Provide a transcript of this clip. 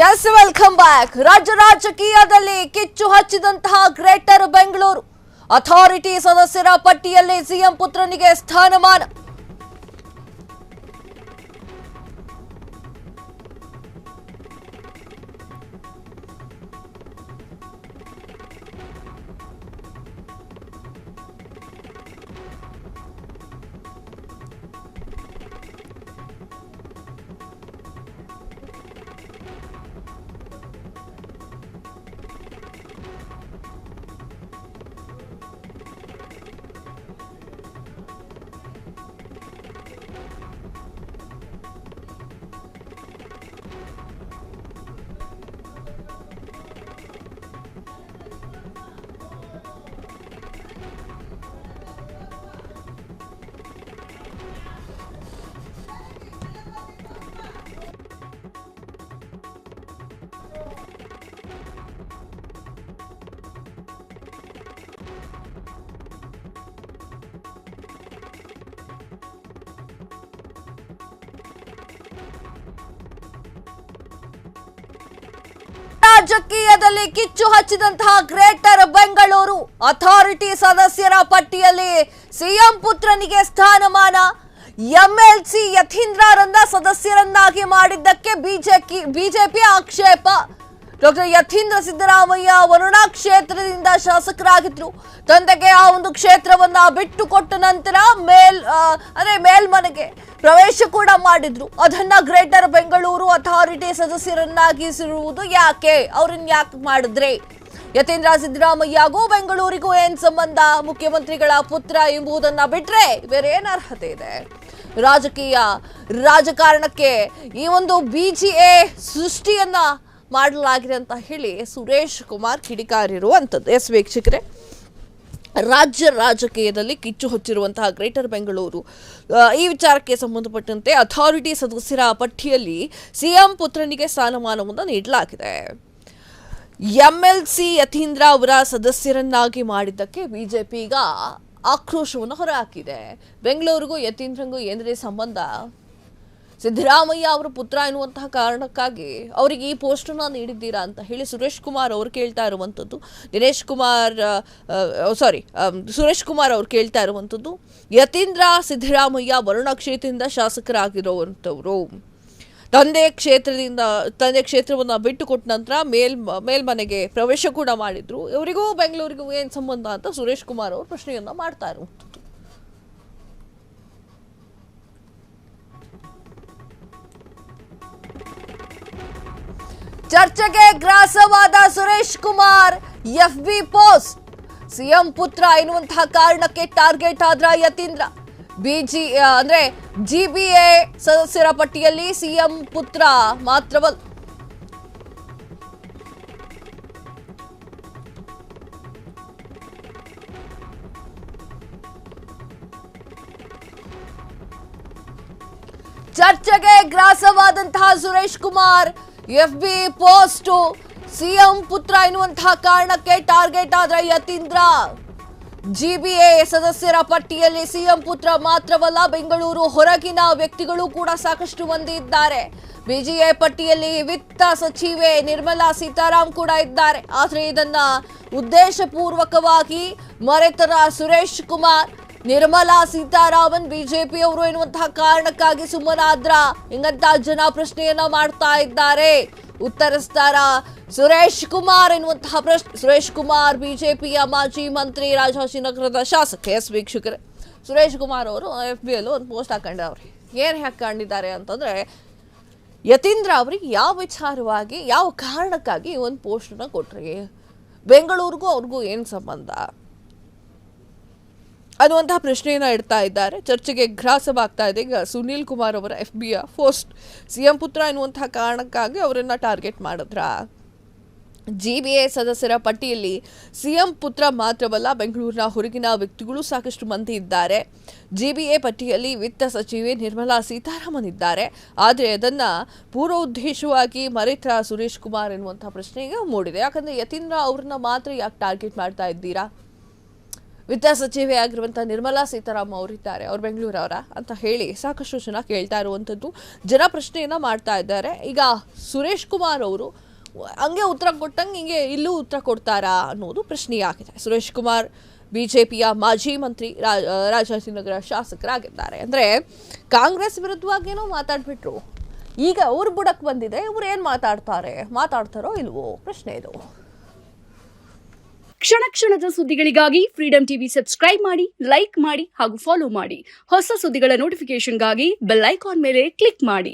S welcome back. ರಾಜ್ಯ ರಾಜಕೀಯದಲ್ಲಿ ಕಿಚ್ಚು ಹಚ್ಚಿದಂತಹ ಗ್ರೇಟರ್ ಬೆಂಗಳೂರು ಅಥಾರಿಟಿ ಸದಸ್ಯರ ಪಟ್ಟಿಯಲ್ಲಿ ಸಿಎಂ ಪುತ್ರನಿಗೆ ಸ್ಥಾನಮಾನ. ರಾಜಕೀಯದಲ್ಲಿ ಕಿಚ್ಚು ಹಚ್ಚಿದಂತಹ ಗ್ರೇಟರ್ ಬೆಂಗಳೂರು ಅಥಾರಿಟಿ ಸದಸ್ಯರ ಪಟ್ಟಿಯಲ್ಲಿ ಸಿಎಂ ಪುತ್ರನಿಗೆ ಸ್ಥಾನಮಾನ. ಎಂಎಲ್ಸಿ ಯತೀಂದ್ರರನ್ನ ಸದಸ್ಯರನ್ನಾಗಿ ಮಾಡಿದ್ದಕ್ಕೆ ಬಿಜೆಪಿ ಆಕ್ಷೇಪ. ಡಾಕ್ಟರ್ ಯತೀಂದ್ರ ಸಿದ್ದರಾಮಯ್ಯ ವರುಣಾ ಕ್ಷೇತ್ರದಿಂದ ಶಾಸಕರಾಗಿದ್ರು. ತಂದೆಗೆ ಆ ಒಂದು ಕ್ಷೇತ್ರವನ್ನ ಬಿಟ್ಟು ಕೊಟ್ಟ ನಂತರ ಮೇಲ್ಮನೆಗೆ ಪ್ರವೇಶ ಕೂಡ ಮಾಡಿದ್ರು. ಅದನ್ನ ಗ್ರೇಟರ್ ಬೆಂಗಳೂರು ಅಥಾರಿಟಿ ಸದಸ್ಯರನ್ನಾಗಿಸಿರುವುದು ಯಾಕೆ? ಅವ್ರನ್ನ ಯಾಕೆ ಮಾಡಿದ್ರೆ? ಯತೀಂದ್ರ ಸಿದ್ದರಾಮಯ್ಯಗೂ ಬೆಂಗಳೂರಿಗೂ ಏನ್ ಸಂಬಂಧ? ಮುಖ್ಯಮಂತ್ರಿಗಳ ಪುತ್ರ ಎಂಬುದನ್ನ ಬಿಟ್ರೆ ಬೇರೆ ಏನ್ ಅರ್ಹತೆ ಇದೆ? ರಾಜಕಾರಣಕ್ಕೆ ಈ ಒಂದು ಬಿಜಿಎ ಸೃಷ್ಟಿಯನ್ನ ಮಾಡಲಾಗಿದೆ ಅಂತ ಹೇಳಿ ಸುರೇಶ್ ಕುಮಾರ್ ಕಿಡಿಕಾರಿರುವಂಥದ್ದು. ಎಸ್ ವೀಕ್ಷಕರೇ, ರಾಜ್ಯ ರಾಜಕೀಯದಲ್ಲಿ ಕಿಚ್ಚು ಹೊಚ್ಚಿರುವಂತಹ ಗ್ರೇಟರ್ ಬೆಂಗಳೂರು ಈ ವಿಚಾರಕ್ಕೆ ಸಂಬಂಧಪಟ್ಟಂತೆ ಅಥಾರಿಟಿ ಸದಸ್ಯರ ಪಟ್ಟಿಯಲ್ಲಿ ಸಿಎಂ ಪುತ್ರನಿಗೆ ಸ್ಥಾನಮಾನವನ್ನು ನೀಡಲಾಗಿದೆ. ಎಂಎಲ್ಸಿ ಯತೀಂದ್ರ ಅವರ ಸದಸ್ಯರನ್ನಾಗಿ ಮಾಡಿದ್ದಕ್ಕೆ ಬಿಜೆಪಿ ಈಗ ಆಕ್ರೋಶವನ್ನು ಹೊರಹಾಕಿದೆ. ಬೆಂಗಳೂರಿಗೂ ಯತೀಂದ್ರಂಗೂ ಏನೇ ಸಂಬಂಧ? ಸಿದ್ದರಾಮಯ್ಯ ಅವರ ಪುತ್ರ ಎನ್ನುವಂತಹ ಕಾರಣಕ್ಕಾಗಿ ಅವರಿಗೆ ಈ ಪೋಸ್ಟನ್ನು ನೀಡಿದ್ದೀರಾ ಅಂತ ಹೇಳಿ ಸುರೇಶ್ ಕುಮಾರ್ ಅವರು ಕೇಳ್ತಾ ಇರುವಂಥದ್ದು. ಸುರೇಶ್ ಕುಮಾರ್ ಅವರು ಕೇಳ್ತಾ ಇರುವಂಥದ್ದು. ಯತೀಂದ್ರ ಸಿದ್ದರಾಮಯ್ಯ ವರುಣಾ ಕ್ಷೇತ್ರದಿಂದ ಶಾಸಕರಾಗಿರುವಂಥವ್ರು. ತಂದೆ ಕ್ಷೇತ್ರವನ್ನು ಬಿಟ್ಟು ಕೊಟ್ಟ ನಂತರ ಮೇಲ್ಮನೆಗೆ ಪ್ರವೇಶ ಕೂಡ ಮಾಡಿದ್ರು. ಇವರಿಗೂ ಬೆಂಗಳೂರಿಗೂ ಏನು ಸಂಬಂಧ ಅಂತ ಸುರೇಶ್ ಕುಮಾರ್ ಅವರು ಪ್ರಶ್ನೆಯನ್ನ ಮಾಡ್ತಾ ಇರುವಂಥದ್ದು. ಚರ್ಚೆಗೆ ಗ್ರಾಸವಾದ ಸುರೇಶ್ ಕುಮಾರ್ ಎಫ್ಬಿ ಪೋಸ್ಟ್. ಸಿಎಂ ಪುತ್ರ ಎನ್ನುವಂತಹ ಕಾರಣಕ್ಕೆ ಟಾರ್ಗೆಟ್ ಆದ್ರ ಯತೀಂದ್ರ. ಜಿಬಿಎ ಸದಸ್ಯರ ಪಟ್ಟಿಯಲ್ಲಿ ಸಿಎಂ ಪುತ್ರ ಮಾತ್ರವಲ್ಲ. ಚರ್ಚೆಗೆ ಗ್ರಾಸವಾದಂತಹ ಸುರೇಶ್ ಕುಮಾರ್ ಎಫ್ಬಿ ಪೋಸ್ಟ್. ಸಿಎಂ ಪುತ್ರ ಎನ್ನುವಂತಹ ಕಾರಣಕ್ಕೆ ಟಾರ್ಗೆಟ್ ಆದ್ರ ಯತೀಂದ್ರ. ಜಿಬಿಎ ಸದಸ್ಯರ ಪಟ್ಟಿಯಲ್ಲಿ ಸಿಎಂ ಪುತ್ರ ಮಾತ್ರವಲ್ಲ, ಬೆಂಗಳೂರು ಹೊರಗಿನ ವ್ಯಕ್ತಿಗಳು ಕೂಡ ಸಾಕಷ್ಟು ಮಂದಿ ಇದ್ದಾರೆ. ಬಿಜಿಎ ಪಟ್ಟಿಯಲ್ಲಿ ವಿತ್ತ ಸಚಿವೆ ನಿರ್ಮಲಾ ಸೀತಾರಾಮ್ ಕೂಡ ಇದ್ದಾರೆ. ಆದ್ರೆ ಇದನ್ನ ಉದ್ದೇಶಪೂರ್ವಕವಾಗಿ ಮರೆತರ ಸುರೇಶ್ ಕುಮಾರ್. ನಿರ್ಮಲಾ ಸೀತಾರಾಮನ್ ಬಿಜೆಪಿಯವರು ಎನ್ನುವಂತಹ ಕಾರಣಕ್ಕಾಗಿ ಸುಮ್ಮನಾದ್ರ ಹಿಂಗಂತ ಜನ ಪ್ರಶ್ನೆಯನ್ನ ಮಾಡ್ತಾ ಇದ್ದಾರೆ. ಉತ್ತರಿಸ್ತಾರ ಸುರೇಶ್ ಕುಮಾರ್ ಎನ್ನುವಂತಹ ಪ್ರಶ್ನೆ. ಸುರೇಶ್ ಕುಮಾರ್ ಬಿಜೆಪಿಯ ಮಾಜಿ ಮಂತ್ರಿ, ರಾಜಾಜಿನಗರದ ಶಾಸಕ. ಎಸ್ ವೀಕ್ಷಕರೇ, ಸುರೇಶ್ ಕುಮಾರ್ ಅವರು FB ಅಲ್ಲೂ ಒಂದು ಪೋಸ್ಟ್ ಹಾಕೊಂಡಿದ್ದಾರೆ. ಏನ್ ಹಾಕೊಂಡಿದ್ದಾರೆ ಅಂತಂದ್ರೆ, ಯತೀಂದ್ರ ಅವರಿಗೆ ಯಾವ ವಿಚಾರವಾಗಿ ಯಾವ ಕಾರಣಕ್ಕಾಗಿ ಒಂದು ಪೋಸ್ಟನ್ನ ಕೊಟ್ರಿ, ಬೆಂಗಳೂರಿಗೂ ಅವ್ರಿಗೂ ಏನು ಸಂಬಂಧ ಅನ್ನುವಂತಹ ಪ್ರಶ್ನೆಯನ್ನ ಇಡ್ತಾ ಇದ್ದಾರೆ. ಚರ್ಚೆಗೆ ಗ್ರಾಸವಾಗ್ತಾ ಇದೆ ಈಗ ಸುನೀಲ್ ಕುಮಾರ್ ಅವರ FBಯ ಪೋಸ್ಟ್. ಸಿಎಂ ಪುತ್ರ ಎನ್ನುವಂತಹ ಕಾರಣಕ್ಕಾಗಿ ಅವರನ್ನ ಟಾರ್ಗೆಟ್ ಮಾಡಿದ್ರ. ಜಿಬಿಎ ಸದಸ್ಯರ ಪಟ್ಟಿಯಲ್ಲಿ ಸಿಎಂ ಪುತ್ರ ಮಾತ್ರವಲ್ಲ, ಬೆಂಗಳೂರಿನ ಹೊರಗಿನ ವ್ಯಕ್ತಿಗಳು ಸಾಕಷ್ಟು ಮಂದಿ ಇದ್ದಾರೆ. ಜಿಬಿಎ ಪಟ್ಟಿಯಲ್ಲಿ ವಿತ್ತ ಸಚಿವೆ ನಿರ್ಮಲಾ ಸೀತಾರಾಮನ್ ಇದ್ದಾರೆ. ಆದರೆ ಅದನ್ನ ಪೂರ್ವ ಉದ್ದೇಶವಾಗಿ ಮರೆತ ಸುರೇಶ್ ಕುಮಾರ್ ಎನ್ನುವಂತಹ ಪ್ರಶ್ನೆ ಈಗ ಮೂಡಿದೆ. ಯಾಕಂದ್ರೆ ಯತೀಂದ್ರ ಅವ್ರನ್ನ ಮಾತ್ರ ಯಾಕೆ ಟಾರ್ಗೆಟ್ ಮಾಡ್ತಾ ಇದ್ದೀರಾ? ವಿತ್ತ ಸಚಿವೆ ಆಗಿರುವಂತಹ ನಿರ್ಮಲಾ ಸೀತಾರಾಮನ್ ಅವರಿದ್ದಾರೆ, ಅವ್ರು ಬೆಂಗಳೂರವರ ಅಂತ ಹೇಳಿ ಸಾಕಷ್ಟು ಜನ ಕೇಳ್ತಾ ಇರುವಂಥದ್ದು, ಜನ ಪ್ರಶ್ನೆಯನ್ನ ಮಾಡ್ತಾ ಇದ್ದಾರೆ. ಈಗ ಸುರೇಶ್ ಕುಮಾರ್ ಅವರು ಹಂಗೆ ಉತ್ತರ ಕೊಟ್ಟಂಗೆ ಹಿಂಗೆ ಇಲ್ಲೂ ಉತ್ತರ ಕೊಡ್ತಾರಾ ಅನ್ನೋದು ಪ್ರಶ್ನೆಯಾಗಿದೆ. ಸುರೇಶ್ ಕುಮಾರ್ ಬಿಜೆಪಿಯ ಮಾಜಿ ಮಂತ್ರಿ, ರಾಜಾಜಿನಗರ ಶಾಸಕರಾಗಿದ್ದಾರೆ. ಅಂದರೆ ಕಾಂಗ್ರೆಸ್ ವಿರುದ್ಧವಾಗೇನೋ ಮಾತಾಡ್ಬಿಟ್ರು, ಈಗ ಅವ್ರ ಬುಡಕ್ಕೆ ಬಂದಿದೆ, ಇವ್ರು ಏನು ಮಾತಾಡ್ತಾರೋ ಇಲ್ವೋ ಪ್ರಶ್ನೆ ಇದು. ಕ್ಷಣ ಕ್ಷಣದ ಸುದ್ದಿಗಳಿಗಾಗಿ ಫ್ರೀಡಂ ಟಿವಿ ಸಬ್ಸ್ಕ್ರೈಬ್ ಮಾಡಿ, ಲೈಕ್ ಮಾಡಿ ಹಾಗೂ ಫಾಲೋ ಮಾಡಿ. ಹೊಸ ಸುದ್ದಿಗಳ ನೋಟಿಫಿಕೇಶನ್ಗಾಗಿ ಬೆಲ್ ಐಕಾನ್ ಮೇಲೆ ಕ್ಲಿಕ್ ಮಾಡಿ.